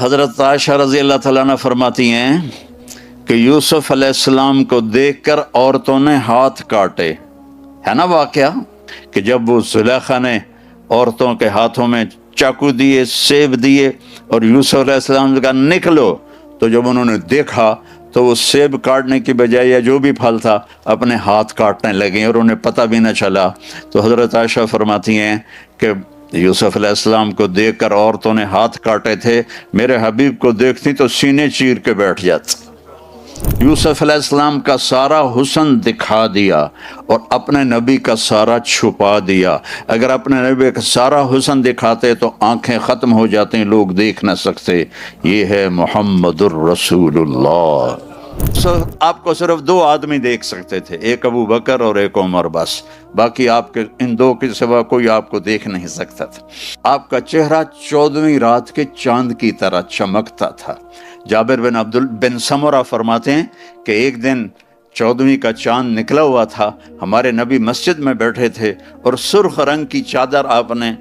حضرت عائشہ رضی اللہ تعالیٰ عنہ فرماتی ہیں کہ یوسف علیہ السلام کو دیکھ کر عورتوں نے ہاتھ کاٹے. ہے نا واقعہ کہ جب وہ زلیخا نے عورتوں کے ہاتھوں میں چاقو دیے، سیب دیے اور یوسف علیہ السلام نے کہا نکلو، تو جب انہوں نے دیکھا تو وہ سیب کاٹنے کی بجائے یا جو بھی پھل تھا اپنے ہاتھ کاٹنے لگے اور انہیں پتہ بھی نہ چلا. تو حضرت عائشہ فرماتی ہیں کہ یوسف علیہ السلام کو دیکھ کر عورتوں نے ہاتھ کاٹے تھے، میرے حبیب کو دیکھتی تو سینے چیر کے بیٹھ جاتی. یوسف علیہ السلام کا سارا حسن دکھا دیا اور اپنے نبی کا سارا چھپا دیا. اگر اپنے نبی کا سارا حسن دکھاتے تو آنکھیں ختم ہو جاتی، لوگ دیکھ نہ سکتے. یہ ہے محمد الرسول اللہ. آپ کو صرف دو آدمی دیکھ سکتے تھے، ایک ابو بکر اور ایک عمر، بس. باقی آپ کے ان دو کے سوا کوئی آپ کو دیکھ نہیں سکتا تھا. آپ کا چہرہ 14ویں رات کے چاند کی طرح چمکتا تھا. جابر بن سمرہ فرماتے ہیں کہ ایک دن 14ویں کا چاند نکلا ہوا تھا، ہمارے نبی مسجد میں بیٹھے تھے اور سرخ رنگ کی چادر آپ نے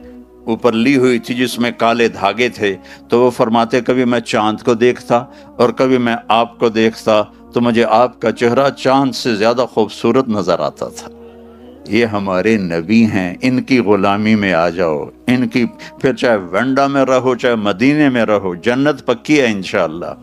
اوپر لی ہوئی تھی جس میں کالے دھاگے تھے. تو وہ فرماتے کبھی میں چاند کو دیکھتا اور کبھی میں آپ کو دیکھتا تو مجھے آپ کا چہرہ چاند سے زیادہ خوبصورت نظر آتا تھا. یہ ہمارے نبی ہیں، ان کی غلامی میں آ جاؤ، ان کی، پھر چاہے ونڈا میں رہو چاہے مدینے میں رہو، جنت پکی ہے انشاءاللہ.